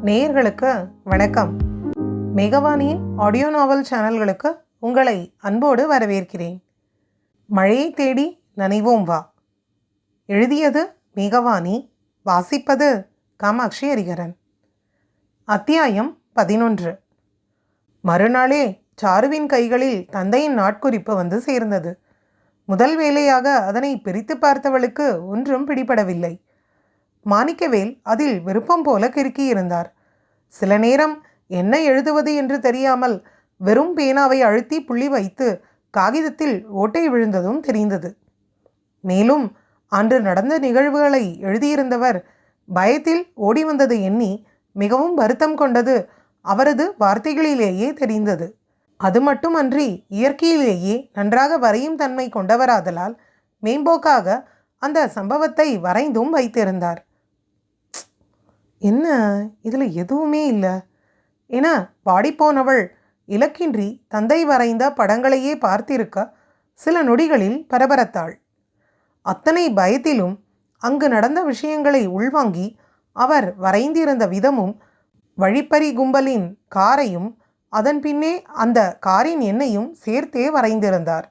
நேயர்களுக்கு வணக்கம். மேகவாணியின் ஆடியோ நாவல் சேனல்களுக்கு உங்களை அன்போடு வரவேற்கிறேன். மழையை தேடி நனைவோம் வா. எழுதியது மேகவாணி. வாசிப்பது காமாட்சி ஹரிஹரன். அத்தியாயம் 11. மறுநாளே சாருவின் கைகளில் தந்தையின் நாட்குறிப்பு வந்து சேர்ந்தது. முதல் வேலையாக அதனை பிரித்து பார்த்தவளுக்கு ஒன்றும் பிடிபடவில்லை. மாணிக்கவேல் அதில் விருப்பம் போல கிறுக்கியிருந்தார். சில நேரம் என்ன எழுதுவது என்று தெரியாமல் வெறும் பேனாவை அழுத்தி புள்ளி வைத்து காகிதத்தில் ஓட்டை விழுந்ததும் தெரிந்தது. மேலும் அன்று நடந்த நிகழ்வுகளை எழுதியிருந்தவர் பயத்தில் ஓடி வந்ததை எண்ணி மிகவும் வருத்தம் கொண்டது அவரது வார்த்தைகளிலேயே தெரிந்தது. அது மட்டுமன்றி இயற்கையிலேயே நன்றாக வரையும் தன்மை கொண்டவராதலால் மேம்போக்காக அந்த சம்பவத்தை வரைந்தும் வைத்திருந்தார். என்ன இதில் எதுவுமே இல்லை என பாடிப்போனவள் இலக்கின்றி தந்தை வரைந்த படங்களையே பார்த்திருக்க சில நொடிகளில் பரபரத்தாள். அத்தனை பயத்திலும் அங்கு நடந்த விஷயங்களை உள்வாங்கி அவர் வரைந்திருந்த விதமும் வழிப்பறி கும்பலின் காரையும் அதன் பின்னே அந்த காரின் எண்ணையும் சேர்த்தே வரைந்திருந்தார்.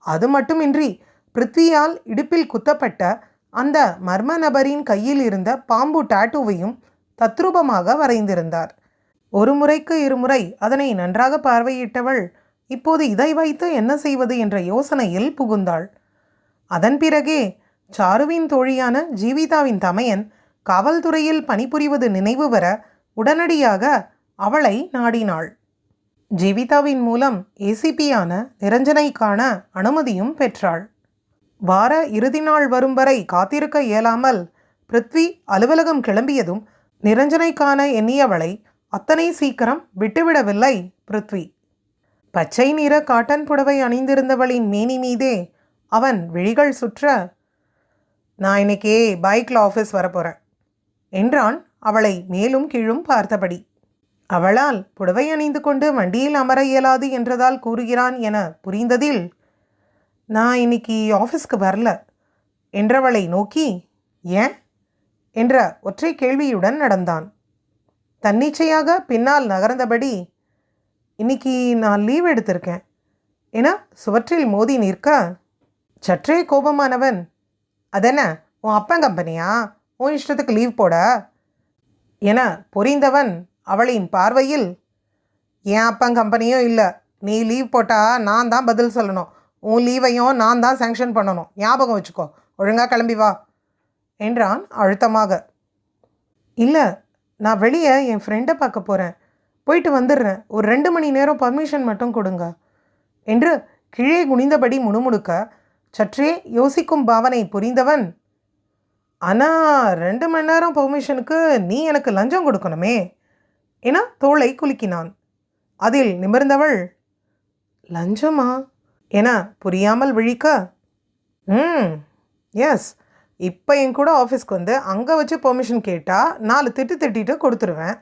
அது மட்டுமின்றி பிருத்வியால் இடுப்பில் குத்தப்பட்ட அந்த மர்ம நபரின் கையில் இருந்த பாம்பு டாட்டூவையும் தத்ரூபமாக வரைந்திருந்தார். ஒரு முறைக்கு இருமுறை அதனை நன்றாக பார்வையிட்டவள் இப்போது இதை வைத்து என்ன செய்வது என்ற யோசனையில் புகுந்தாள். அதன் பிறகே சாருவின் தோழியான ஜீவிதாவின் தமையன் காவல்துறையில் பணிபுரிவது நினைவு வர உடனடியாக அவளை நாடினாள். ஜீவிதாவின் மூலம் ஏசிபியான நிரஞ்சனை காண அனுமதியும் பெற்றாள். வார இறுதி நாள் வரும் வரை காத்திருக்க இயலாமல் பிருத்வி அலுவலகம் கிளம்பியதும் நிரஞ்சனை காண எண்ணியவளை அத்தனை சீக்கிரம் விட்டுவிடவில்லை பிருத்வி. பச்சை நிற காட்டன் புடவை அணிந்திருந்தவளின் மேனி மீதே அவன் விழிகள் சுற்ற, நான் இன்னைக்கே பைக்கில் ஆஃபீஸ் வரப்போகிறேன் என்றான் அவளை மேலும் கீழும் பார்த்தபடி. அவளால் புடவை அணிந்து கொண்டு வண்டியில் அமர இயலாது என்றதால் கூறுகிறான் என புரிந்ததில், நான் இன்னைக்கு ஆஃபீஸ்க்கு வரல என்றவளை நோக்கி, ஏன் என்ற ஒற்றை கேள்வியுடன் நடந்தான். தன்னிச்சையாக பின்னால் நகர்ந்தபடி, இன்னைக்கு நான் லீவ் எடுத்திருக்கேன் என சுவற்றில் மோதி நிற்க, சற்றே கோபமானவன், அதென்ன உன் அப்பன் கம்பெனியா, உன் இஷ்டத்துக்கு லீவ் போட என பொரிந்தவன் அவளின் பார்வையில், என் அப்பன் கம்பெனியும் இல்லை, நீ லீவ் போட்டால் நான் தான் பதில் சொல்லணும், உன் லீவையும் நான் தான் சேங்ஷன் பண்ணணும், ஞாபகம் வச்சுக்கோ, ஒழுங்காக கிளம்பி வா என்றான் அழுத்தமாக. இல்லை, நான் வெளியே என் ஃப்ரெண்டை பார்க்க போகிறேன், போயிட்டு வந்துடுறேன், ஒரு 2 மணி நேரம் பர்மிஷன் மட்டும் கொடுங்க என்று கீழே குனிந்தபடி முணுமுணுக்க சற்றே யோசிக்கும் பாவனை புரிந்தவன், ஆனால் 2 மணி நேரம் பர்மிஷனுக்கு நீ எனக்கு லஞ்சம் கொடுக்கணுமே என தோளை குலுக்கினான். அதில் நிமிர்ந்தவள், லஞ்சமா என புரியாமல் விழிக்க, எஸ், இப்போ என் கூட ஆஃபீஸ்க்கு வந்து அங்கே வச்சு பெர்மிஷன் கேட்டால் 4 திட்டு திட்டிட்டு கொடுத்துருவேன்.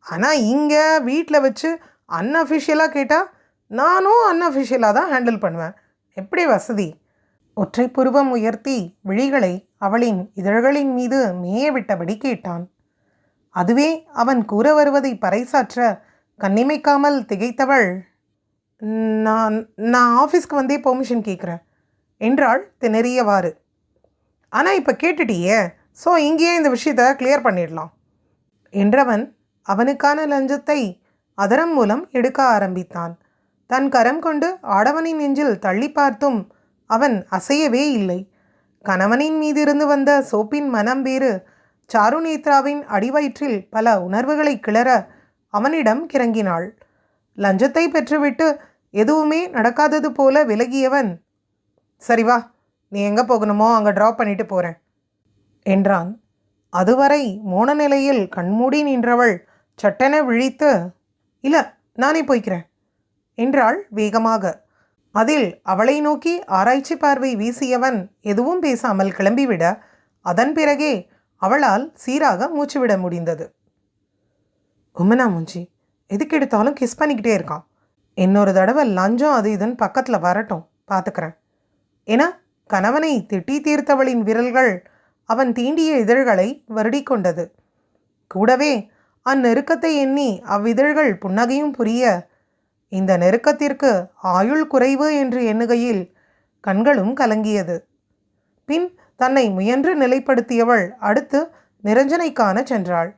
ஆனால் இங்கே வீட்டில் வச்சு அன்அஃபிஷியலாக கேட்டால் நானும் அன்அஃபிஷியலாக தான் ஹேண்டில் பண்ணுவேன். எப்படி வசதி? ஒற்றை புருவம் உயர்த்தி விழிகளை அவளின் இதழ்களின் மீது மேய விட்டபடி கேட்டான். அதுவே அவன் கூற வருவதை பறைசாற்ற கண்ணிமைக்காமல் திகைத்தவள், நான் ஆஃபீஸ்க்கு வந்தே பெர்மிஷன் கேட்குறேன் என்றாள் திணறியவாறு. ஆனால் இப்போ கேட்டுட்டியே, ஸோ இங்கேயே இந்த விஷயத்தை கிளியர் பண்ணிடலாம் என்றவன் அவனுக்கான லஞ்சத்தை அதரம் மூலம் எடுக்க ஆரம்பித்தான். தன் கரம் கொண்டு ஆடவனின் நெஞ்சில் தள்ளி பார்த்தும் அவன் அசையவே இல்லை. கணவனின் மீதிருந்து வந்த சோப்பின் மனம் வேறு சாருநேத்ராவின் அடிவயிற்றில் பல உணர்வுகளை கிளற அவனிடம் கிறங்கினாள். லஞ்சத்தை பெற்றுவிட்டு எதுவுமே நடக்காதது போல விலகியவன், சரி வா, நீ எங்கே போகணுமோ அங்கே ட்ராப் பண்ணிட்டு போகிறேன் என்றான். அதுவரை மோன நிலையில் கண்மூடி நின்றவள் சட்டென விழித்து, இல்லை, நானே போய்க்கிறேன் என்றாள் வேகமாக. அதில் அவளை நோக்கி ஆராய்ச்சி பார்வை வீசியவன் எதுவும் பேசாமல் கிளம்பிவிட அதன் பிறகே அவளால் சீராக மூச்சுவிட முடிந்தது. உம்மனா மூஞ்சி, எதுக்கு எடுத்தாலும் கிஸ் பண்ணிக்கிட்டே இருக்கான், இன்னொரு தடவை லஞ்சம் அது இதுன்னு பக்கத்தில் வரட்டும், பார்த்துக்கிறேன் என கணவனை திட்டி தீர்த்தவளின் விரல்கள் அவன் தீண்டிய இதழ்களை வருடிக்கொண்டது. கூடவே அந்நெருக்கத்தை எண்ணி அவ்விதழ்கள் புன்னகையும் புரிய, இந்த நெருக்கத்திற்கு ஆயுள் குறைவு என்று எண்ணுகையில் கண்களும் கலங்கியது. பின் தன்னை முயன்று நிலைப்படுத்தியவள் அடுத்து நிரஞ்சனை காண சென்றாள்.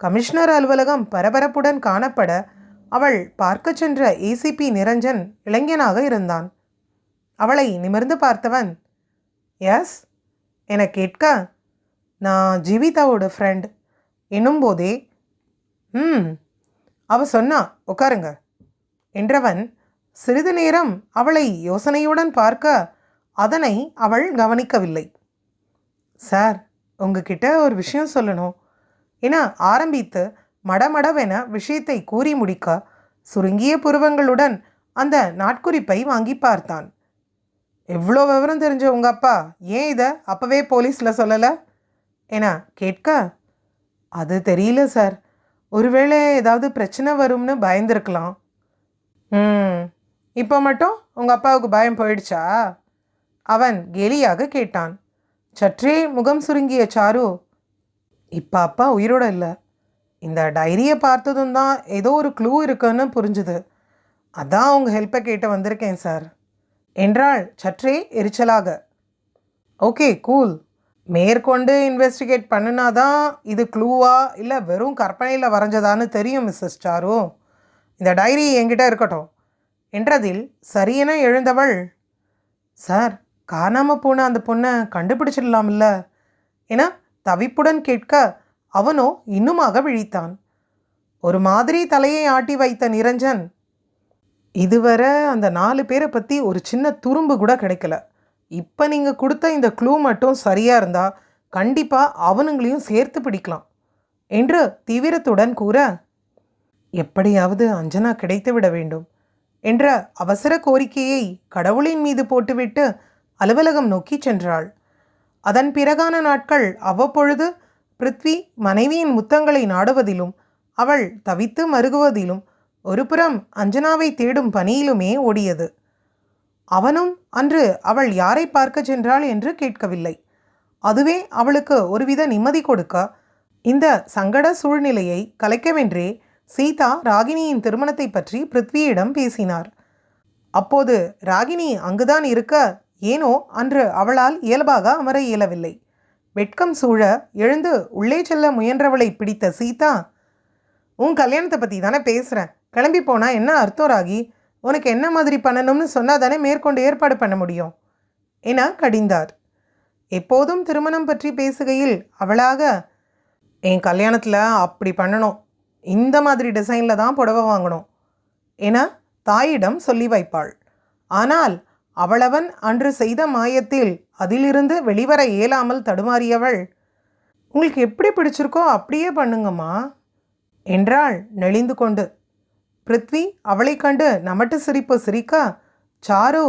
கமிஷனர் அலுவலகம் பரபரப்புடன் காணப்பட அவள் பார்க்க சென்ற ஏசிபி நிரஞ்சன் இளைஞனாக இருந்தான். அவளை நிமிர்ந்து பார்த்தவன், எஸ் என கேட்க, நான் ஜீவிதாவோட ஃப்ரெண்ட் என்னும்போதே, அவ சொன்னா உட்காருங்க என்றவன் சிறிது நேரம் அவளை யோசனையுடன் பார்க்க அதனை அவள் கவனிக்கவில்லை. சார், உங்ககிட்ட ஒரு விஷயம் சொல்லணும் என ஆரம்பித்து மடமடவென விஷயத்தை கூறி முடிக்க சுருங்கிய புருவங்களுடன் அந்த நாட்குறிப்பை வாங்கி பார்த்தான். எவ்வளோ விவரம் தெரிஞ்ச உங்கள் அப்பா ஏன் இதை அப்போவே போலீஸில் சொல்லலை என கேட்க, அது தெரியல சார், ஒருவேளை ஏதாவது பிரச்சனை வரும்னு பயந்துருக்கலாம். இப்போ மட்டும் உங்கள் அப்பாவுக்கு பயம் போயிடுச்சா? அவன் கேலியாக கேட்டான். சற்றே முகம் சுருங்கிய சாரு, இப்போ அப்பா உயிரோட இல்லை, இந்த டைரியை பார்த்ததும் தான் ஏதோ ஒரு க்ளூ இருக்குன்னு புரிஞ்சுது, அதான் உங்கள் ஹெல்ப்பை கேட்டு வந்திருக்கேன் சார் என்றாள் சற்றே எரிச்சலாக. ஓகே கூல், மேற்கொண்டு இன்வெஸ்டிகேட் பண்ணினாதான் இது க்ளூவா இல்லை வெறும் கற்பனையில் வரைஞ்சதான்னு தெரியும் மிஸ்ஸஸ் சாரு. இந்த டைரி என்கிட்ட இருக்கட்டும் என்றதில் சரியென எழுந்தவள், சார், காணாமல் போன அந்த பொண்ணை கண்டுபிடிச்சிடலாம்ல என தவிப்புடன் கேட்க அவனோ இன்னுமாக விழித்தான். ஒரு மாதிரி தலையை ஆட்டி வைத்த நிரஞ்சன், இதுவரை அந்த 4 பேரை பற்றி ஒரு சின்ன துரும்பு கூட கிடைக்கல, இப்போ நீங்கள் கொடுத்த இந்த க்ளூ மட்டும் சரியாக இருந்தால் கண்டிப்பாக அவனுங்களையும் சேர்த்து பிடிக்கலாம் என்று தீவிரத்துடன் கூற, எப்படியாவது அஞ்சனா கிடைத்து விட வேண்டும் என்ற அவசர கோரிக்கையை கடவுளின் மீது போட்டுவிட்டு அலுவலகம் நோக்கி சென்றாள். அதன் பிறகான நாட்கள் அவ்வப்பொழுது பிருத்வி மனைவியின் முத்தங்களை நாடுவதிலும் அவள் தவித்து மருகுவதிலும் ஒருபுறம் அஞ்சனாவை தேடும் பணியிலுமே ஓடியது. அவனும் அன்று அவள் யாரை பார்க்க சென்றாள் என்று கேட்கவில்லை. அதுவே அவளுக்கு ஒருவித நிம்மதி கொடுக்க இந்த சங்கட சூழ்நிலையை கலைக்கவென்றே சீதா ராகினியின் திருமணத்தை பற்றி பிருத்வியிடம் பேசினார். அப்போது ராகினி அங்குதான் இருக்க ஏனோ அன்று அவளால் இயல்பாக அமர இயலவில்லை. வெட்கம் சூழ எழுந்து உள்ளே செல்ல முயன்றவளை பிடித்த சீதா, உன் கல்யாணத்தை பற்றி தானே பேசுகிறேன், கிளம்பி போனால் என்ன அர்த்தம் ராகி, உனக்கு என்ன மாதிரி பண்ணணும்னு சொன்னால் தானே மேற்கொண்டு ஏற்பாடு பண்ண முடியும் என கடிந்தார். எப்போதும் திருமணம் பற்றி பேசுகையில் அவளாக, என் கல்யாணத்தில் அப்படி பண்ணணும், இந்த மாதிரி டிசைனில் தான் புடவை வாங்கணும் என தாயிடம் சொல்லி வைப்பாள். ஆனால் அவளவன் அன்று செய்த மாயத்தில் அதிலிருந்து வெளிவர இயலாமல் தடுமாறியவள், உங்களுக்கு எப்படி பிடிச்சிருக்கோ அப்படியே பண்ணுங்கம்மா என்றாள் நெளிந்து கொண்டு. பிருத்வி அவளை கண்டு நமட்டு சிரிப்பு சிரிக்க, சாரு,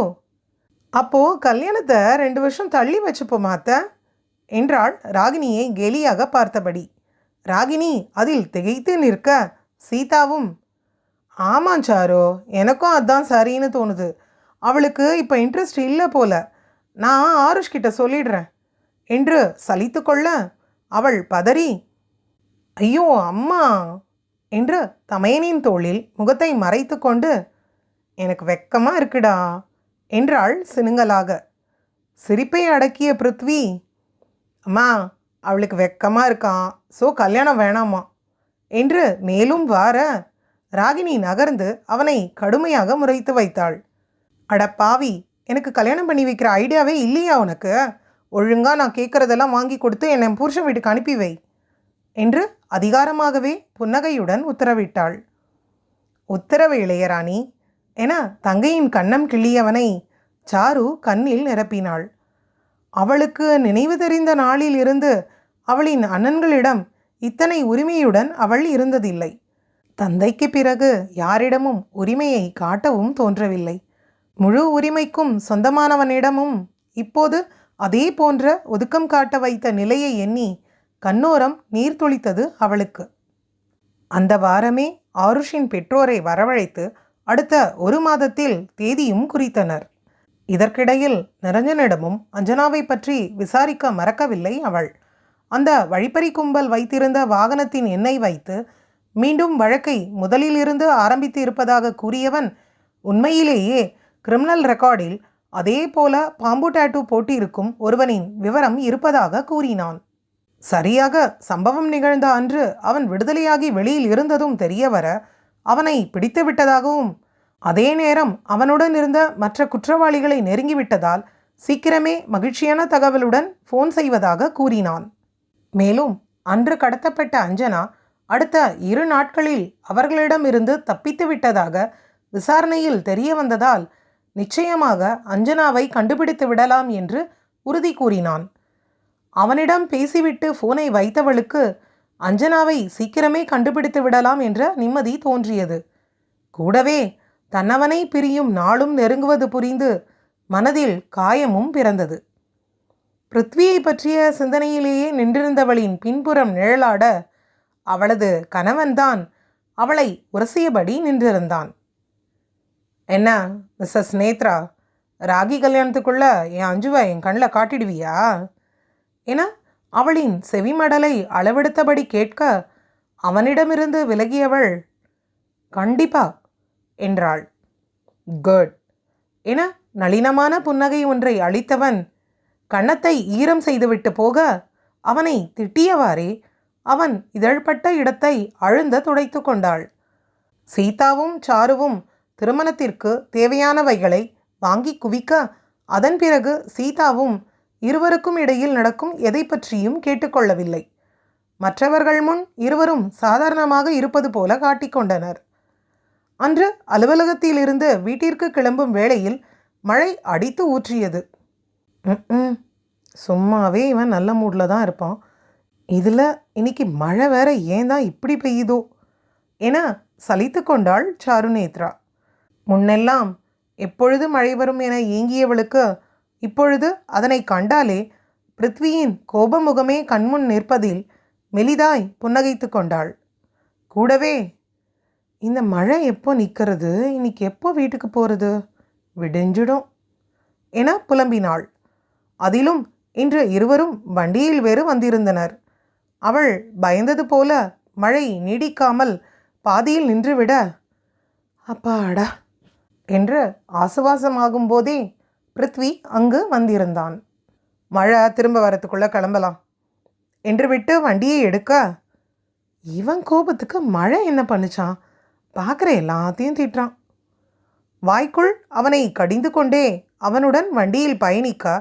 அப்போது கல்யாணத்தை 2 வருஷம் தள்ளி வச்சுப்போமாத்த என்றாள் ராகினியை கேலியாக பார்த்தபடி. ராகினி அதில் திகைத்து நிற்க சீதாவும், ஆமாம் சாரு, எனக்கும் அதான் சரின்னு தோணுது, அவளுக்கு இப்போ இன்ட்ரெஸ்ட் இல்லை போல, நான் ஆருஷ்கிட்ட சொல்லிடுறேன் என்று சலித்து கொள்ள அவள் பதறி, ஐயோ அம்மா என்று தமையனின் தோளில் முகத்தை மறைத்து கொண்டு, எனக்கு வெக்கமாக இருக்குடா என்றாள் சினுங்கலாக. சிரிப்பை அடக்கிய பிருத்வி, அம்மா அவளுக்கு வெக்கமாக இருக்கான், ஸோ கல்யாணம் வேணாமா என்று மேலும் வார ராகினி நகர்ந்து அவனை கடுமையாக முறைத்து வைத்தாள். அட பாவி, எனக்கு கல்யாணம் பண்ணி வைக்கிற ஐடியாவே இல்லையா உனக்கு? ஒழுங்காக நான் கேட்குறதெல்லாம் வாங்கி கொடுத்து என்னை புருஷன் வீட்டுக்கு அனுப்பி வை என்று அதிகாரமாகவே புன்னகையுடன் உத்தரவிட்டாள். உத்தரவு இளையராணி என தங்கையின் கன்னம் கிள்ளியவனை சாரு கண்ணில் நிரப்பினாள். அவளுக்கு நினைவு தெரிந்த நாளில் இருந்து அவளின் அண்ணன்களிடம் இத்தனை உரிமையுடன் அவள் இருந்ததில்லை. தந்தைக்கு பிறகு யாரிடமும் உரிமையை காட்டவும் தோன்றவில்லை. முழு உரிமைக்கும் சொந்தமானவனிடமும் இப்போது அதே போன்ற ஒதுக்கம் காட்ட வைத்த நிலையை எண்ணி கண்ணோரம் நீர் துளித்தது அவளுக்கு. அந்த வாரமே ஆருஷின் பெற்றோரை வரவழைத்து அடுத்த 1 மாதத்தில் தேதியும் குறித்தனர். இதற்கிடையில் நிரஞ்சனிடமும் அஞ்சனாவை பற்றி விசாரிக்க மறக்கவில்லை அவள். அந்த வழிப்பறி கும்பல் வைத்திருந்த வாகனத்தின் எண்ணை வைத்து மீண்டும் வழக்கை முதலிலிருந்து ஆரம்பித்து இருப்பதாக கூறியவன் உண்மையிலேயே கிரிமினல் ரெக்கார்டில் அதே போல பாம்பு டாட்டூ போட்டிருக்கும் ஒருவனின் விவரம் இருப்பதாக கூறினான். சரியாக சம்பவம் நிகழ்ந்த அன்று அவன் விடுதலையாகி வெளியில் இருந்ததும் தெரிய வர அவனை பிடித்து விட்டதாகவும், அதே நேரம் அவனுடன் இருந்த மற்ற குற்றவாளிகளை நெருங்கிவிட்டதால் சீக்கிரமே மகிழ்ச்சியான தகவலுடன் ஃபோன் செய்வதாக கூறினான். மேலும் அன்று கடத்தப்பட்ட அஞ்சனா அடுத்த 2 நாட்களில் அவர்களிடமிருந்து தப்பித்து விட்டதாக விசாரணையில் தெரிய வந்ததால் நிச்சயமாக அஞ்சனாவை கண்டுபிடித்து விடலாம் என்று உறுதி கூறினான். அவனிடம் பேசிவிட்டு ஃபோனை வைத்தவளுக்கு அஞ்சனாவை சீக்கிரமே கண்டுபிடித்து விடலாம் என்ற நிம்மதி தோன்றியது. கூடவே தன்னவனை பிரியும் நாளும் நெருங்குவது புரிந்து மனதில் காயமும் பிறந்தது. பிருத்வியை பற்றிய சிந்தனையிலேயே நின்றிருந்தவளின் பின்புறம் நிழலாட அவளது கணவன்தான் அவளை உரசியபடி நின்றிருந்தான். என்ன மிஸ்ஸஸ் நேத்ரா, ராகி கல்யாணத்துக்குள்ள என் அஞ்சுவை என் கண்ணில் காட்டிடுவியா என அவளின் செவிமடலை அளவெடுத்தபடி கேட்க அவனிடமிருந்து விலகியவள் கண்டிப்பா என்றாள். குட் என நளினமான புன்னகை ஒன்றை அளித்தவன் கன்னத்தை ஈரம் செய்துவிட்டு போக அவனை திட்டியவாறே அவன் இதழ்பட்ட இடத்தை அழுந்த துடைத்து கொண்டாள். சீதாவும் சாருவும் திருமணத்திற்கு தேவையானவைகளை வாங்கி குவிக்க அதன் பிறகு சீதாவும் இருவருக்கும் இடையில் நடக்கும் எதை பற்றியும் கேட்டுக்கொள்ளவில்லை. மற்றவர்கள் முன் இருவரும் சாதாரணமாக இருப்பது போல காட்டிக்கொண்டனர். அன்று அலுவலகத்திலிருந்து வீட்டிற்கு கிளம்பும் வேளையில் மழை அடித்து ஊற்றியது. சும்மாவே இவன் நல்ல மூடில் தான் இருப்பான், இதில் இன்னைக்கு மழை வேற ஏன் தான் இப்படி பெய்யுதோ என சலித்து கொண்டாள் சாருநேத்ரா. முன்னெல்லாம் எப்பொழுது மழை வரும் என ஏங்கியவளுக்கு இப்பொழுது அதனை கண்டாலே பிருத்வியின் கோபமுகமே கண்முன் நிற்பதில் மெலிதாய் புன்னகைத்து கொண்டாள். கூடவே இந்த மழை எப்போ நிற்கிறது, இன்னைக்கு எப்போ வீட்டுக்கு போகிறது, விடிஞ்சிடும் என புலம்பினாள். அதிலும் இன்று இருவரும் வண்டியில் வேறு வந்திருந்தனர். அவள் பயந்தது போல மழை நீடிக்காமல் பாதியில் நின்றுவிட அப்பாடா என்று ஆசுவாசமாகும் போதே பிருத்வி அங்கு வந்திருந்தான். மழை திரும்ப வரத்துக்குள்ளே கிளம்பலாம் என்று விட்டு வண்டியை எடுக்க இவன் கோபத்துக்கு மழை என்ன பண்ணுச்சான், பார்க்குற எல்லாத்தையும் திட்டுறான். வாய்க்குள் அவனை கடிந்து கொண்டே அவனுடன் வண்டியில் பயணிக்க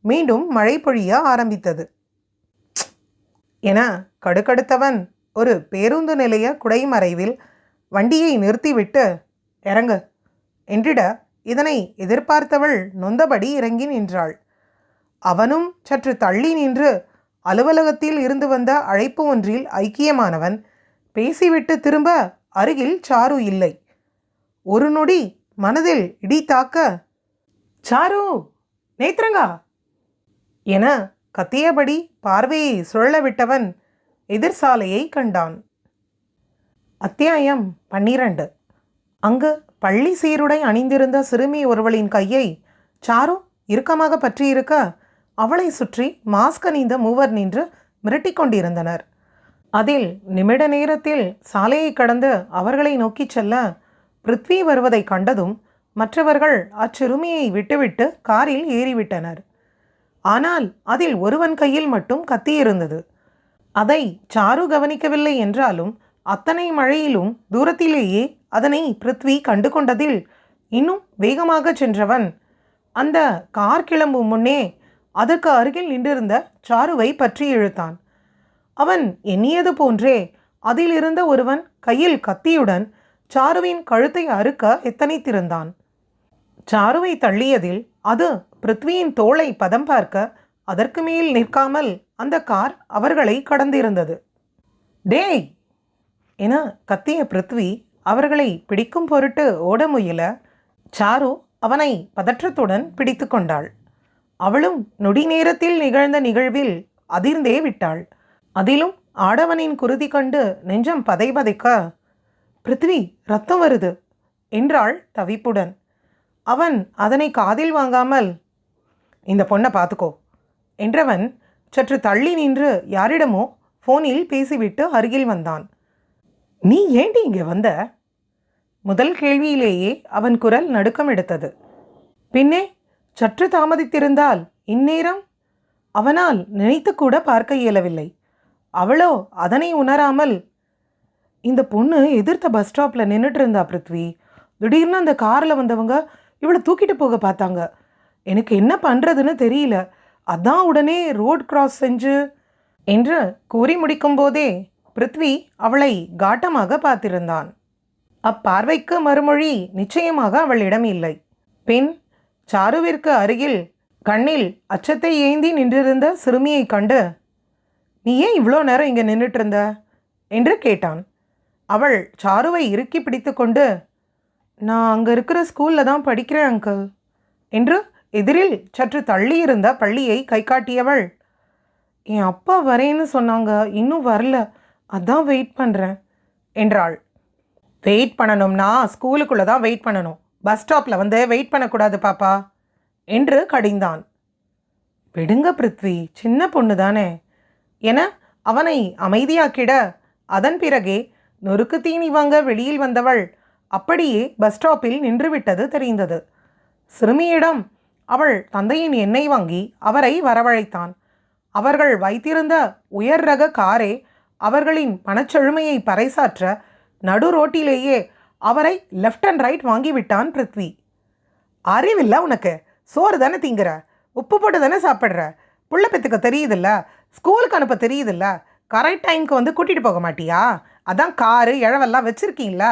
மீண்டும் மழை பொழிய ஆரம்பித்தது. என கடுக்கடுத்தவன் ஒரு பேருந்து நிலைய குடைமறைவில் வண்டியை நிறுத்திவிட்டு இறங்கு என்றிட இதனை எதிர்பார்த்தவள் நொந்தபடி இறங்கி நின்றாள். அவனும் சற்று தள்ளி நின்று அலுவலகத்தில் இருந்து வந்த அழைப்பு ஒன்றில் ஐக்கியமானவன் பேசிவிட்டு திரும்ப அருகில் சாரு இல்லை. ஒரு நொடி மனதில் இடி தாக்க சாரு, நேத்ரங்கா என கத்தியபடி பார்வையை சுழல விட்டவன் எதிர்சாலையை கண்டான். அத்தியாயம் 12. அங்கு பள்ளி சீருடை அணிந்திருந்த சிறுமி ஒருவளின் கையை சாரு இறுக்கமாக பற்றியிருக்க அவளை சுற்றி மாஸ்க் அணிந்த மூவர் நின்று மிரட்டிக் கொண்டிருந்தனர். அதில் நிமிட நேரத்தில் சாலையை கடந்து அவர்களை நோக்கி செல்ல பிருத்வி வருவதை கண்டதும் மற்றவர்கள் அச்சிறுமியை விட்டுவிட்டு காரில் ஏறிவிட்டனர். ஆனால் அதில் ஒருவன் கையில் மட்டும் கத்தி இருந்தது. அதை சாரு கவனிக்கவில்லை என்றாலும் அத்தனை மழையிலும் தூரத்திலேயே அதனை பிருத்வி கண்டு கொண்டதில் இன்னும் வேகமாக சென்றவன் அந்த கார் கிளம்பும் முன்னே அதற்கு அருகில் நின்றிருந்த சாருவை பற்றி இழுத்தான். அவன் எண்ணியது போன்றே அதிலிருந்த ஒருவன் கையில் கத்தியுடன் சாருவின் கழுத்தை அறுக்க எத்தனித்திருந்தான். சாருவை தள்ளியதில் அது பிருத்வியின் தோளை பதம் பார்க்க அதற்கு மேல் நிற்காமல் அந்த கார் அவர்களை கடந்திருந்தது. டேய் என கத்திய பிருத்வி அவர்களை பிடிக்கும் பொருட்டு ஓட முயல சாரு அவனை பதற்றத்துடன் பிடித்து கொண்டாள். அவளும் நொடி நேரத்தில் நிகழ்ந்த நிகழ்வில் அதிர்ந்தே விட்டாள். அதிலும் ஆடவனின் குருதி கண்டு நெஞ்சம் பதைபதைக்க பிருத்வி, ரத்தம் வருது என்றாள் தவிப்புடன். அவன் அதனை காதில் வாங்காமல் இந்த பொண்ணை பார்த்துக்கோ என்றவன் சற்று தள்ளி நின்று யாரிடமோ ஃபோனில் பேசிவிட்டு அருகில் வந்தான். நீ ஏண்டி இங்கே வந்த? முதல் கேள்வியிலேயே அவன் குரல் நடுக்கம் எடுத்தது. பின்னே சற்று தாமதித்திருந்தால் இந்நேரம் அவனால் நினைத்து கூட பார்க்க இயலவில்லை. அவளோ அதனை உணராமல், இந்த பொண்ணு எதிர்த்த பஸ் ஸ்டாப்பில் நின்றுட்டு இருந்தா பிருத்வி. திடீர்னு அந்த காரில் வந்தவங்க இவளை தூக்கிட்டு போக பார்த்தாங்க. எனக்கு என்ன பண்ணுறதுன்னு தெரியல. அதான் உடனே ரோட் கிராஸ் செஞ்சு என்று கூறி முடிக்கும் போதே பிருத்வி அவளை காட்டமாக பார்த்திருந்தான். அப்பார்வைக்கு மறுமொழி நிச்சயமாக அவளிடம் இல்லை. பின் சாருவிற்கு அருகில் கண்ணில் அச்சத்தை ஏந்தி நின்றிருந்த சிறுமியை கண்டு, நீ ஏன் இவ்வளோ நேரம் இங்கே நின்றுட்டு இருந்த என்று கேட்டான். அவள் சாருவை இறுக்கி பிடித்து கொண்டு, நான் அங்கே இருக்கிற ஸ்கூலில் தான் படிக்கிறேன் அங்கிள் என்று எதிரில் சற்று தள்ளி இருந்த பள்ளியை கை காட்டியவள், என் அப்பா வரேன்னு சொன்னாங்க, இன்னும் வரல, அதான் வெயிட் பண்ணுறேன் என்றாள். வெயிட் பண்ணணும்னா ஸ்கூலுக்குள்ளே தான் வெயிட் பண்ணணும், பஸ் ஸ்டாப்பில் வந்து வெயிட் பண்ணக்கூடாது பாப்பா என்று கடிந்தான். விடுங்க பிருத்வி, சின்ன பொண்ணு தானே என அவனை அமைதியாக்கிட, அதன் பிறகே நொறுக்கு தீனி வாங்க வெளியில் வந்தவள் அப்படியே பஸ் ஸ்டாப்பில் நின்றுவிட்டது தெரிந்தது. சிறுமியிடம் அவள் தந்தையின் எண்ணெய் வாங்கி அவரை வரவழைத்தான். அவர்கள் வைத்திருந்த உயர் ரக காரே அவர்களின் பணச்செழுமையை பறைசாற்ற நடு ரோட்டிலேயே அவரை லெஃப்ட் அண்ட் ரைட் வாங்கிவிட்டான் பிருத்வி. அறிவில்ல உனக்கு? சோறு தானே திங்கிற, உப்பு போட்டு தானே சாப்பிட்ற, புள்ள பெற்றுக்க தெரியுதில்ல, ஸ்கூலுக்கு அனுப்ப தெரியுதில்ல, கரெக்ட் டைமுக்கு வந்து கூட்டிகிட்டு போக மாட்டியா? அதான் காரு இழவெல்லாம் வச்சுருக்கீங்கள,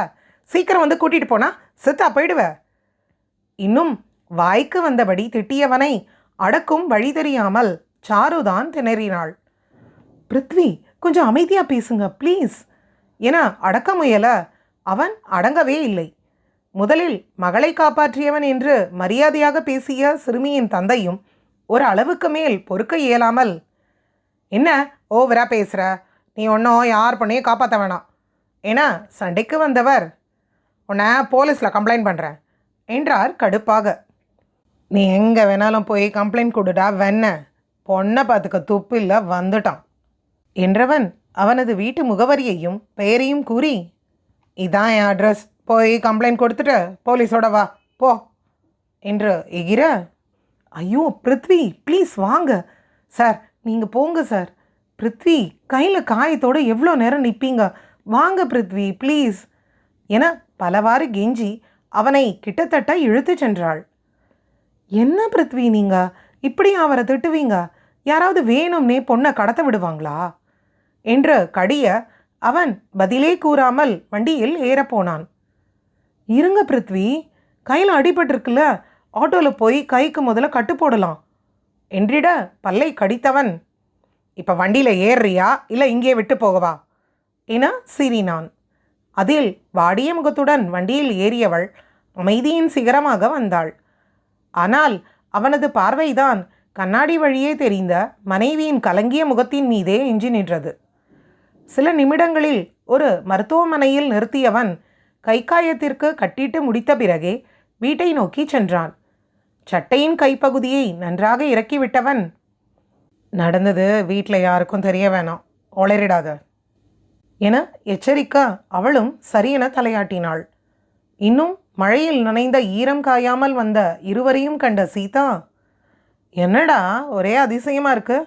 சீக்கிரம் வந்து கூட்டிகிட்டு போனால் செத்தா போயிடுவ. இன்னும் வாய்க்கு வந்தபடி திட்டியவனை அடக்கும் வழி தெரியாமல் சாருதான் திணறினாள். பிருத்வி, கொஞ்சம் அமைதியாக பேசுங்க ப்ளீஸ் என அடக்க முயல அவன் அடங்கவே இல்லை. முதலில் மகளை காப்பாற்றியவன் என்று மரியாதையாக பேசிய சிறுமியின் தந்தையும் ஒரு அளவுக்கு மேல் பொறுக்க இயலாமல், என்ன ஓவரா பேசுகிற, நீ ஒன்றும் யார் பொண்ணையும் காப்பாற்ற வேணாம் என சண்டைக்கு வந்தவர், உன்னை போலீஸில் கம்ப்ளைண்ட் பண்ணுறேன் என்றார் கடுப்பாக. நீ எங்கே வேணாலும் போய் கம்ப்ளைண்ட் கொடுடா வெண்ண, பொண்ணை பார்த்துக்க துப்பு இல்லை வந்துட்டான் என்றவன் அவனது வீட்டு முகவரியையும் பெயரையும் கூறி, இதான் என் அட்ரஸ், போய் கம்ப்ளைண்ட் கொடுத்துட்டு போலீஸோட வா போ என்று எகிற, ஐயோ பிருத்வி ப்ளீஸ் வாங்க சார், நீங்கள் போங்க சார், பிருத்வி கையில் காயத்தோடு எவ்வளோ நேரம் நிற்பீங்க, வாங்க பிருத்வி ப்ளீஸ் என பலவாறு கெஞ்சி அவனை கிட்டத்தட்ட இழுத்து சென்றாள். என்ன பிருத்வி நீங்கள் இப்படி அவரை திட்டுவீங்க, யாராவது வேணும்னே பொண்ணை கடத்த விடுவாங்களா என்று கடிய அவன் பதிலே கூறாமல் வண்டியில் ஏறப்போனான். இருங்க பிருத்வி, கையில் அடிபட்டிருக்குல்ல, ஆட்டோவில் போய் கைக்கு முதல்ல கட்டு போடலாம் என்றிட பல்லை கடித்தவன், இப்போ வண்டியில் ஏறுறியா இல்லை இங்கே விட்டு போகவா என சீறினான். அதில் வாடிய முகத்துடன் வண்டியில் ஏறியவள் அமைதியின் சிகரமாக வந்தாள். ஆனால் அவனது பார்வைதான் கண்ணாடி வழியே தெரிந்த மனைவியின் கலங்கிய முகத்தின் மீதே எஞ்சி நின்றது. சில நிமிடங்களில் ஒரு மருத்துவமனையில் நிறுத்தியவன் கைக்காயத்திற்கு கட்டிட்டு முடித்த பிறகே வீட்டை நோக்கி சென்றான். சட்டையின் கைப்பகுதியை நன்றாக இறக்கிவிட்டவன், நடந்தது வீட்டில் யாருக்கும் தெரிய வேணாம், ஒளரிடாத என எச்சரிக்க அவளும் சரியென தலையாட்டினாள். இன்னும் மழையில் நனைந்த ஈரம் காயாமல் வந்த இருவரையும் கண்ட சீதா, என்னடா ஒரே அதிசயமாக இருக்கு,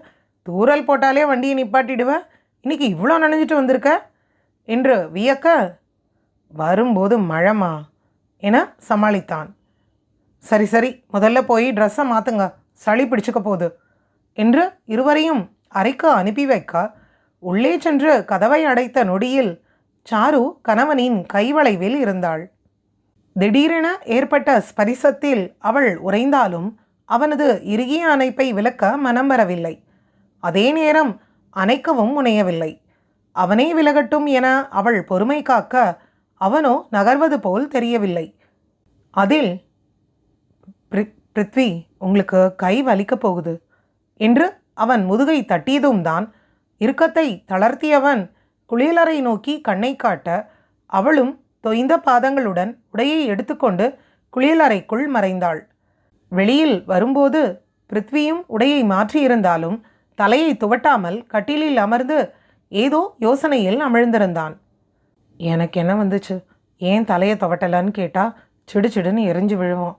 தூரல் போட்டாலே வண்டியை நிப்பாட்டிடுவ, இன்னைக்கு இவ்வளோ நனைஞ்சிட்டு வந்திருக்க என்று வியக்க, வரும்போது மழைமா என சமாளித்தான். சரி சரி, முதல்ல போய் ட்ரெஸ்ஸை மாற்றுங்க, சளி பிடிச்சுக்க போகுது என்று இருவரையும் அறைக்கு அனுப்பி வைக்க, உள்ளே சென்று கதவை அடைத்த நொடியில் சாரு கணவனின் கைவளைவில் இருந்தாள். திடீரென ஏற்பட்ட ஸ்பரிசத்தில் அவள் உறைந்தாலும் அவனது இறுகிய அணைப்பை விலக்க மனம் வரவில்லை. அதே நேரம் அணைக்கவும் முனையவில்லை. அவனே விலகட்டும் என அவள் பொறுமை காக்க அவனோ நகர்வது போல் தெரியவில்லை. அதில், பிருத்வி உங்களுக்கு கை வலிக்கப் போகுது என்று அவன் முதுகை தட்டியதும் தான் இறுக்கத்தை தளர்த்தியவன் குளியலறை நோக்கி கண்ணை காட்ட, அவளும் தொய்ந்த பாதங்களுடன் உடையை எடுத்துக்கொண்டு குளியலறைக்குள் மறைந்தாள். வெளியில் வரும்போது பிருத்வியும் உடையை மாற்றியிருந்தாலும் தலையை துவட்டாமல் கட்டிலில் அமர்ந்து ஏதோ யோசனையில் அமிழ்ந்திருந்தான். எனக்கு என்ன வந்துச்சு, ஏன் தலையை துவட்டலன்னு கேட்டால் சிடுச்சிடுன்னு எரிஞ்சு விழுவோம்.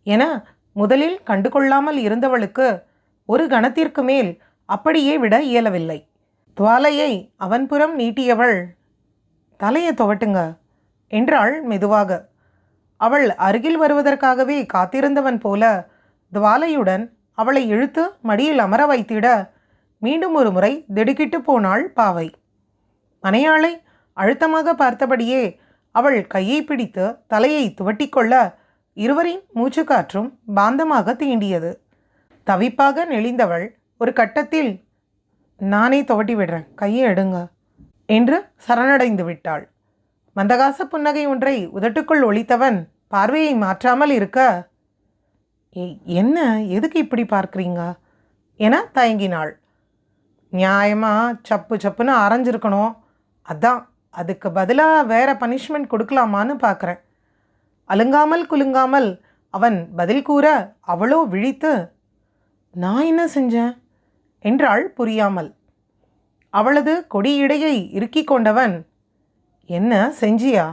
என முதலில் கண்டுகொள்ளாமல் இருந்தவளுக்கு ஒரு கணத்திற்கு மேல் அப்படியே விட இயலவில்லை. துவாலையை அவன் புறம் நீட்டியவள், தலையை துவட்டுங்க என்றாள் மெதுவாக. அவள் அருகில் வருவதற்காகவே காத்திருந்தவன் போல துவாலையுடன் அவளை இழுத்து மடியில் அமர வைத்திட மீண்டும் ஒரு முறை திடுக்கிட்டு போனாள் பாவை. மனையாளை அழுத்தமாக பார்த்தபடியே அவள் கையை பிடித்து தலையை துவட்டிக்கொள்ள இருவரின் மூச்சுக்காற்றும் பாந்தமாக தீண்டியது. தவிப்பாக நெளிந்தவள் ஒரு கட்டத்தில், நானே துவட்டி விடுறேன், கையை எடுங்க என்று சரணடைந்து விட்டாள். மந்தகாச புன்னகை ஒன்றை உதட்டுக்குள் ஒலித்தவன் பார்வையை மாற்றாமல் இருக்க, என்ன, எதுக்கு இப்படி பார்க்குறீங்க என தயங்கினாள். நியாயமாக சப்பு சப்புன்னு அரைஞ்சிருக்கணும், அதான் அதுக்கு பதிலாக வேற பனிஷ்மெண்ட் கொடுக்கலாமான்னு பார்க்குறேன். அலுங்காமல் குலுங்காமல் அவன் பதில் கூற அவளோ விழித்து, நான் என்ன செஞ்சேன் என்றாள் புரியாமல். அவளது கொடியிடையை இறுக்கி கொண்டவன், என்ன செஞ்சியா?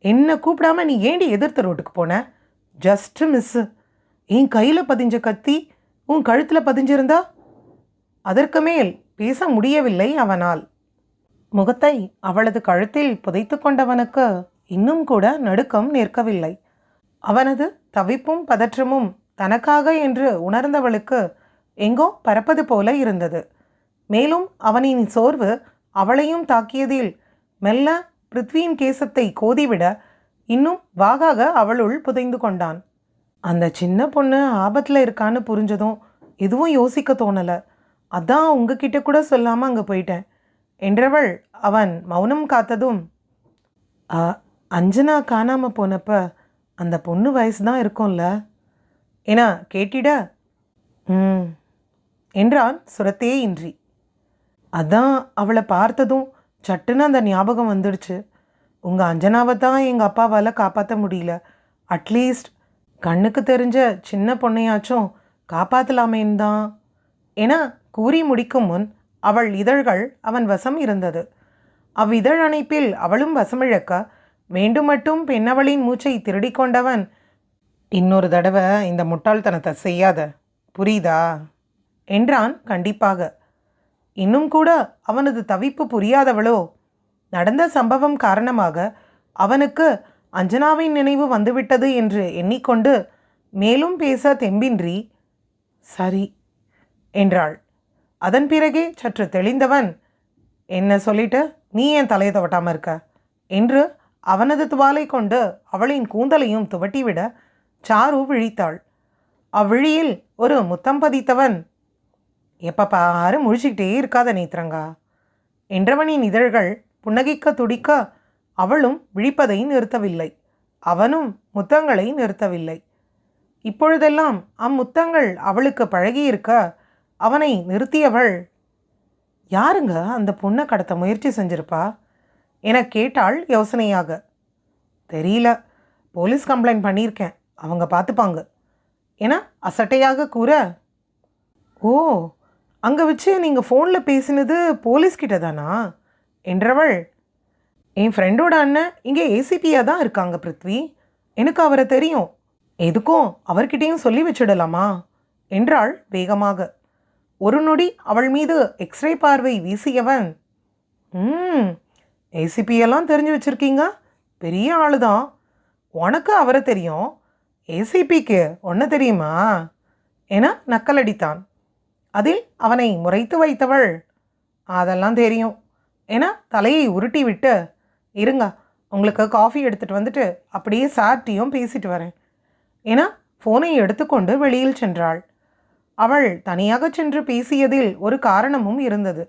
என்ன கூப்பிடாம நீ ஏண்டி எதிர்த்த ரோட்டுக்கு போன? Just miss. என் கையில் பதிஞ்ச கத்தி உன் கழுத்தில் பதிஞ்சிருந்தா? அதற்கு மேல் பேச முடியவில்லை அவனால். முகத்தை அவளது கழுத்தில் புதைத்து கொண்டவனுக்கு இன்னும் கூட நடுக்கம் நிற்கவில்லை. அவனது தவிப்பும் பதற்றமும் தனக்காக என்று உணர்ந்தவளுக்கு எங்கோ பறப்பது போல இருந்தது. மேலும் அவனின் சோர்வு அவளையும் தாக்கியதில் மெல்ல பிருத்வியின் கேசத்தை கோதிவிட இன்னும் வாகாக அவளுள் புதைந்து கொண்டான். அந்த சின்ன பொண்ணு ஆபத்தில் இருக்கான்னு புரிஞ்சதும் எதுவும் யோசிக்க தோணலை. அதான் உங்ககிட்ட கூட சொல்லாமல் அங்கே போயிட்டேன் என்றவள் அவன் மௌனம் காத்ததும், அஞ்சனா காணாமல் போனப்ப அந்த பொண்ணு வயசு தான் இருக்கும்ல என கேட்டிட, என்றான் சுரத்தே இன்றி. அதான் அவளை பார்த்ததும் சட்டுன்னு அந்த ஞாபகம் வந்துடுச்சு. உங்கள் அஞ்சனாவை தான் எங்கள் அப்பாவால் காப்பாற்ற முடியல. அட்லீஸ்ட் கண்ணுக்கு தெரிஞ்ச சின்ன பொண்ணையாச்சும் காப்பாற்றலாமேன்னு தான் என கூறி முடிக்கும் முன் அவள் இதழ்கள் அவன் வசம் இருந்தது. அவ்விதழ் அணைப்பில் அவளும் வசமிழக்க வேண்டுமட்டும் பெண்ணவளின் மூச்சை திருடி கொண்டவன், இன்னொரு தடவை இந்த முட்டாள்தனத்தை செய்யாத, புரியுதா என்றான் கண்டிப்பாக. இன்னும் கூட அவனது தவிப்பு புரியாதவளோ, நடந்த சம்பவம் காரணமாக அவனுக்கு அஞ்சனாவின் நினைவு வந்துவிட்டது என்று எண்ணிக்கொண்டு மேலும் பேச தெம்பின்றி சரி என்றாள். அதன் பிறகே சற்று தெளிந்தவன், என்ன சொல்லிட்டு நீ ஏன் தலையை துவட்டாமல் இருக்க என்று அவனது துவாலை கொண்டு அவளின் கூந்தலையும் துவட்டிவிட சாரு விழித்தாள். அவ்விழியில் ஒரு முத்தம் பதித்தவன், எப்போ பாரு முழிச்சிக்கிட்டே இருக்காத நேத்திரங்கா என்றவனின் இதழ்கள் புன்னகைக்க துடிக்க அவளும் விழிப்பதை நிறுத்தவில்லை. அவனும் முத்தங்களை நிறுத்தவில்லை. இப்பொழுதெல்லாம் அம்முத்தங்கள் அவளுக்கு பழகியிருக்க அவனை நிறுத்தியவள், யாருங்க அந்த பொண்ணை கடத்த முயற்சி செஞ்சிருப்பா என கேட்டாள் யோசனையாக. தெரியல, போலீஸ் கம்ப்ளைண்ட் பண்ணியிருக்கேன், அவங்க பார்த்துப்பாங்க என அசட்டையாக கூற, ஓ, அங்கே வச்சு நீங்கள் ஃபோனில் பேசினது போலீஸ்கிட்ட தானா என்றவள், என் ஃப்ரெண்டோட அண்ணன் இங்கே ஏசிபியாக தான் இருக்காங்க பிருத்வி, எனக்கு அவரை தெரியும், எதுக்கும் அவர்கிட்டையும் சொல்லி வச்சிடலாமா என்றாள் வேகமாக. ஒரு நொடி அவள் மீது எக்ஸ்ரே பார்வை வீசியவன், ஏசிபியெல்லாம் தெரிஞ்சு வச்சுருக்கீங்க, பெரிய ஆளு தான், உனக்கு அவரை தெரியும், ஏசிபிக்கு ஒன்று தெரியுமா என நக்கலடித்தான். அதில் அவனை முறைத்து வைத்தவள், அதெல்லாம் தெரியும் என தலையை உருட்டி விட்டு, இருங்க உங்களுக்கு காஃபி எடுத்துகிட்டு வந்துட்டு அப்படியே சார்ட்டியும் பேசிட்டு வரேன் என ஃபோனை எடுத்துக்கொண்டு வெளியில் சென்றாள். அவள் தனியாக சென்று பேசியதில் ஒரு காரணமும் இருந்தது.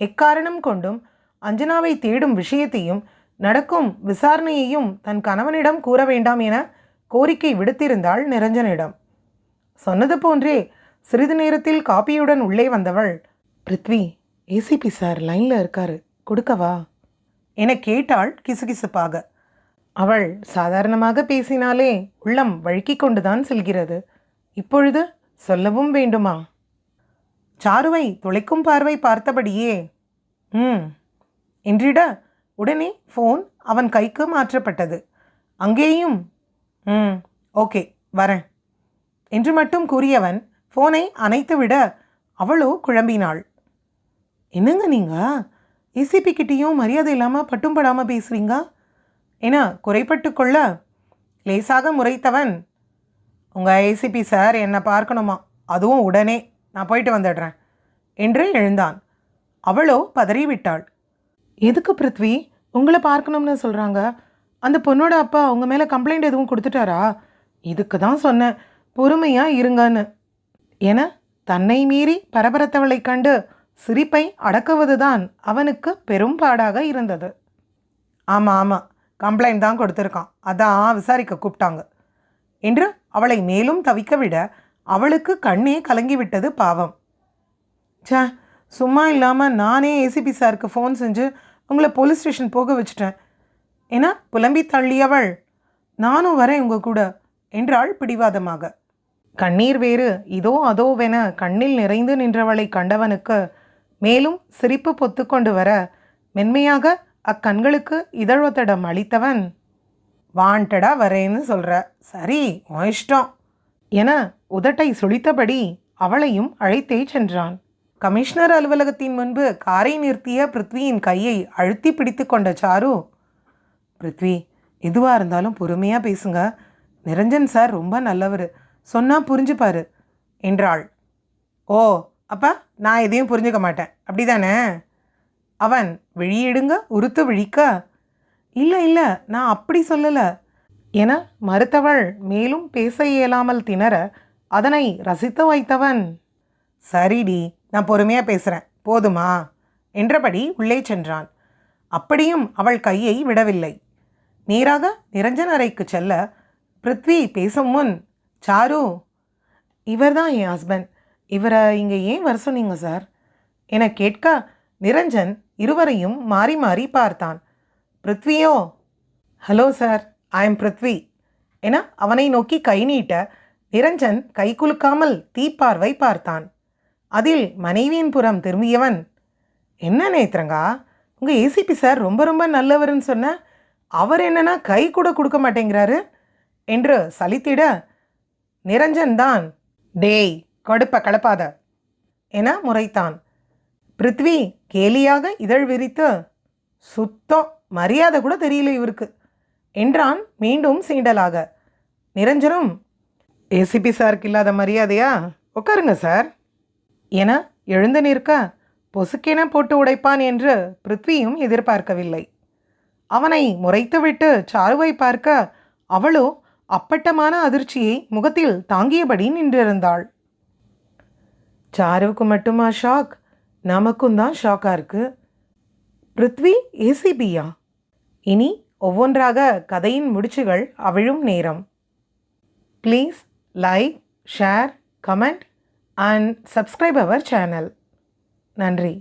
எக்காரணம் கொண்டும் அஞ்சனாவை தேடும் விஷயத்தையும் நடக்கும் விசாரணையையும் தன் கணவனிடம் கூற வேண்டாம் என கோரிக்கை விடுத்திருந்தாள் நிரஞ்சனிடம். சொன்னது போன்றே சிறிது நேரத்தில் காப்பியுடன் உள்ளே வந்தவள், பிருத்வி, ஏசிபி சார் லைனில் இருக்காரு, கொடுக்கவா என கேட்டாள் கிசுகிசுப்பாக. அவள் சாதாரணமாக பேசினாலே உள்ளம் வழுக்கி கொண்டுதான் செல்கிறது. இப்பொழுது சொல்லவும் வேண்டுமா? சாருவை துளைக்கும் பார்வை பார்த்தபடியே என்றிட உடனே ஃபோன் அவன் கைக்கு மாற்றப்பட்டது. அங்கேயும் ஓகே வரேன் என்று மட்டும் கூறியவன் ஃபோனை அணைத்துவிட அவளோ குழம்பினாள். என்னங்க நீங்கள் ஏசிபி கிட்டேயும் மரியாதை இல்லாமல் பட்டும் படாமல் பேசுகிறீங்க என குறைப்பட்டு கொள்ள லேசாக முறைத்தவன், உங்கள் ஏசிபி சார் என்னை பார்க்கணுமா, அதுவும் உடனே, நான் போயிட்டு வந்துடுறேன் என்று எழுந்தான். அவளோ பதறிவிட்டாள். எதுக்கு பிருத்வி உங்களை பார்க்கணும்னு சொல்கிறாங்க? அந்த பொண்ணோட அப்பா அவங்க மேலே கம்ப்ளைண்ட் எதுவும் கொடுத்துட்டாரா? இதுக்கு தான் சொன்னேன் பொறுமையாக இருங்கன்னு என தன்னை மீறி பரபரத்தவளை கண்டு சிரிப்பை அடக்குவதுதான் அவனுக்கு பெரும் பாடாக இருந்தது. ஆமாம் ஆமாம், கம்ப்ளைண்ட் தான் கொடுத்துருக்கான், அதான் விசாரிக்க கூப்பிட்டாங்க என்று அவளை மேலும் தவிக்க விட அவளுக்கு கண்ணே கலங்கிவிட்டது. பாவம். சே, சும்மா இல்லாமல் நானே ஏசிபி சாருக்கு ஃபோன் செஞ்சு உங்களை போலீஸ் ஸ்டேஷன் போக வச்சுட்டேன் என புலம்பி தள்ளியவள், நானும் வரேன் உங்கள் கூட என்றாள் பிடிவாதமாக. கண்ணீர் வேறு இதோ அதோவென கண்ணில் நிறைந்து நின்றவளை கண்டவனுக்கு மேலும் சிரிப்பு பொத்துக்கொண்டு வர மென்மையாக அக்கண்களுக்கு இதழ்வத்தடம் அளித்தவன், வாண்டடா வரேன்னு சொல்கிற, சரி உன் இஷ்டம் என உதட்டை சுழித்தபடி அவளையும் அழைத்தே சென்றான். கமிஷனர் அலுவலகத்தின் முன்பு காரை நிறுத்திய பிருத்வியின் கையை அழுத்தி பிடித்து கொண்ட சாரு, பிருத்வி எதுவாக இருந்தாலும் பொறுமையாக பேசுங்க, நிரஞ்சன் சார் ரொம்ப நல்லவர், சொன்னால் புரிஞ்சுப்பார் என்றாள். ஓ, அப்போ நான் எதையும் புரிஞ்சுக்க மாட்டேன் அப்படி தானே? அவன் விழியிடுங்க உறுத்து விழிக்க, இல்லை இல்லை நான் அப்படி சொல்லலை என மறுத்தவள் மேலும் பேச இயலாமல் திணற அதனை ரசித்து வைத்தவன், சரிடி நான் பொறுமையாக பேசுகிறேன் போதுமா என்றபடி உள்ளே சென்றான். அப்படியும் அவள் கையை விடவில்லை. நேராக நிரஞ்சன் அறைக்கு செல்ல பிருத்வி பேசும் முன், சாரு இவர் தான் என் ஹஸ்பண்ட், இவரை இங்கே ஏன் வர சொன்னீங்க சார் என கேட்க நிரஞ்சன் இருவரையும் மாறி மாறி பார்த்தான். பிருத்வியோ, hello sir I am Prithvi என அவனை நோக்கி கை நீட்ட நிரஞ்சன் கை குலுக்காமல் தீப்பார்வை பார்த்தான். அதில் மனைவியின் புறம் திரும்பியவன், என்ன நேத்திரங்கா உங்கள் ஏசிபி சார் ரொம்ப ரொம்ப நல்லவர்னு சொன்ன, அவர் என்னன்னா கை கூட கொடுக்க மாட்டேங்கிறாரு என்று சலித்திட நிரஞ்சன் தான், டேய் கடுப்ப கலப்பாத என முறைத்தான். பிருத்வி கேலியாக இதழ் விரித்து, சுத்தம் மரியாதை கூட தெரியல இவருக்கு என்றான் மீண்டும் சீண்டலாக. நிரஞ்சனும், ஏசிபி சாருக்கு இல்லாத மரியாதையா, உட்காருங்க சார் என எழுந்து நிற்க பொசுக்கென போட்டு உடைப்பான் என்று பிருத்வியும் எதிர்பார்க்கவில்லை. அவனை முறைத்துவிட்டு சாருவை பார்க்க அவளோ அப்பட்டமான அதிர்ச்சியை முகத்தில் தாங்கியபடி நின்றிருந்தாள். சாருவுக்கு மட்டுமா ஷாக்? நமக்கும் தான் ஷாக்காக இருக்கு. பிருத்வி ஏசிபியா? இனி ஒவ்வொன்றாக கதையின் முடிச்சுகள் அவிழும் நேரம். Please like, share, comment and subscribe our channel. நன்றி.